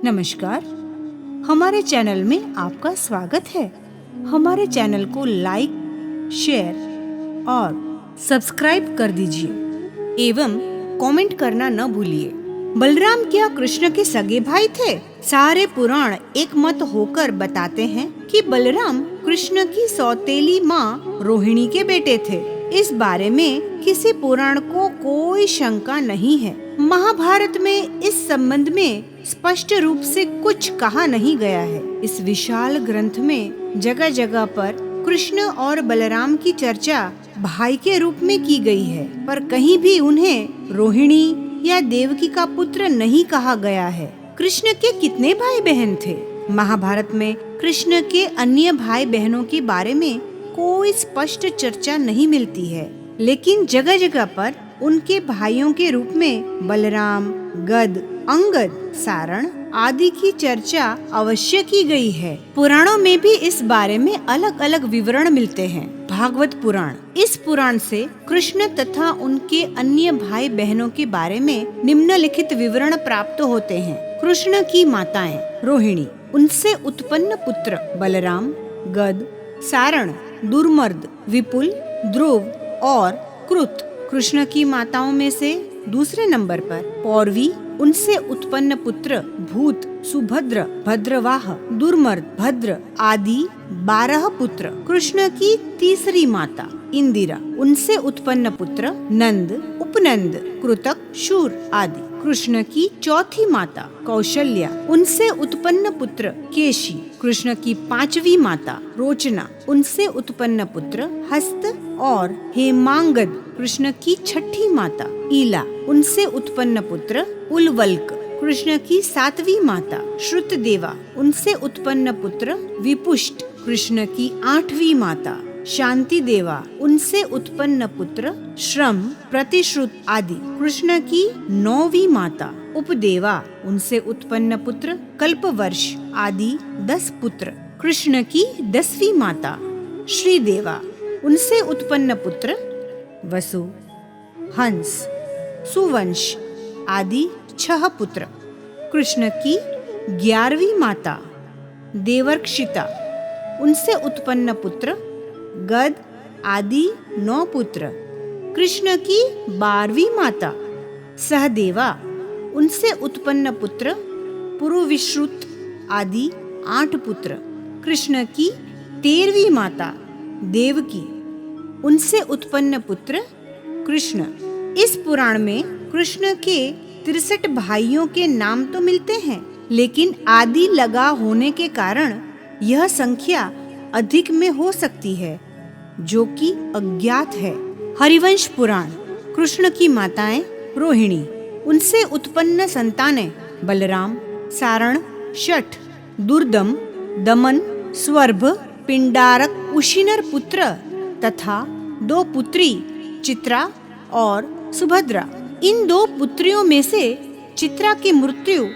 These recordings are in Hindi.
नमस्कार, हमारे चैनल में आपका स्वागत है। हमारे चैनल को लाइक, शेयर और सब्सक्राइब कर दीजिए एवं कमेंट करना न भूलिए। बलराम क्या कृष्ण के सगे भाई थे? सारे पुराण एक मत होकर बताते हैं कि बलराम कृष्ण की सौतेली माँ रोहिणी के बेटे थे। इस बारे में किसी पुराण को कोई शंका नहीं है। महाभारत में इस संबंध में स्पष्ट रूप से कुछ कहा नहीं गया है। इस विशाल ग्रंथ में जगह जगह पर कृष्ण और बलराम की चर्चा भाई के रूप में की गई है, पर कहीं भी उन्हें रोहिणी या देवकी का पुत्र नहीं कहा गया है। कृष्ण के कितने भाई बहन थे? महाभारत में कृष्ण के अन्य भाई बहनों के बारे में कोई स्पष्ट चर्चा नहीं मिलती है, लेकिन जगह जगह पर उनके भाइयों के रूप में बलराम, गद, अंगद, सारण आदि की चर्चा अवश्य की गई है। पुराणों में भी इस बारे में अलग अलग विवरण मिलते हैं। भागवत पुराण, इस पुराण से कृष्ण तथा उनके अन्य भाई बहनों के बारे में निम्नलिखित विवरण प्राप्त होते हैं। कृष्ण की माताएं रोहिणी, उनसे उत्पन्न पुत्र बलराम, गद, सारण, दुर्मर्द, विपुल, ध्रुव और कृत। कृष्ण की माताओं में से दूसरे नंबर पर पौरवी, उनसे उत्पन्न पुत्र भूत, सुभद्र, भद्रवाह, दुर्मर्द, भद्र आदि 12 पुत्र। कृष्ण की तीसरी माता इंदिरा, उनसे उत्पन्न पुत्र नंद, उपनंद, कृतक, शूर आदि। कृष्ण की चौथी माता कौशल्या, उनसे उत्पन्न पुत्र केशी। कृष्ण की पांचवी माता रोचना, उनसे उत्पन्न पुत्र हस्त और हेमांगद। कृष्ण की छठी माता ईला, उनसे उत्पन्न पुत्र उलवल्क। कृष्ण की सातवीं माता श्रुतदेवा, उनसे उत्पन्न पुत्र विपुष्ट। कृष्ण की आठवीं माता शांति देवा, उनसे उत्पन्न पुत्र श्रम, प्रतिश्रुत आदि। कृष्ण की 9वीं माता उपदेवा, उनसे उत्पन्न पुत्र कल्पवर्ष आदि 10 पुत्र। कृष्ण की 10वीं माता श्रीदेवा, उनसे उत्पन्न पुत्र वसु, हंस, सुवंश आदि 6 पुत्र। कृष्ण की 11वीं माता देवर्क्षिता, उनसे उत्पन्न पुत्र गद आदि 9 पुत्र। कृष्ण की 12वीं माता सहदेवा, उनसे उत्पन्न पुत्र पुरुविश्रुत आदि 8 पुत्र। कृष्ण की 13वीं माता देवकी, उनसे उत्पन्न पुत्र कृष्ण। इस पुराण में कृष्ण के 63 भाइयों के नाम तो मिलते हैं, लेकिन आदि लगा होने के कारण यह संख्या अधिक में हो सकती है, जो कि अज्ञात है। हरिवंश पुराण, कृष्ण की माताएं रोहिणी, उनसे उत्पन्न संतानें बलराम, सारण, शठ, दुर्दम, दमन, स्वर्भ, पिंडारक, उशिनर पुत्र तथा 2 पुत्री चित्रा और सुभद्रा। इन 2 पुत्रियों में से चित्रा की मृत्यु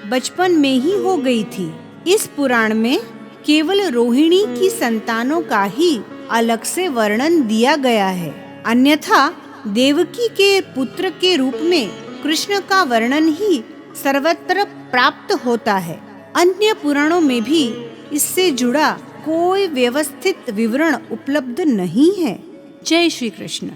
बचपन में ही हो गई थी। इस पुराण में केवल रोहिणी की संतानों का ही अलग से वर्णन दिया गया है, अन्यथा देवकी के पुत्र के रूप में कृष्ण का वर्णन ही सर्वत्र प्राप्त होता है। अन्य पुराणों में भी इससे जुड़ा कोई व्यवस्थित विवरण उपलब्ध नहीं है। जय श्री कृष्ण।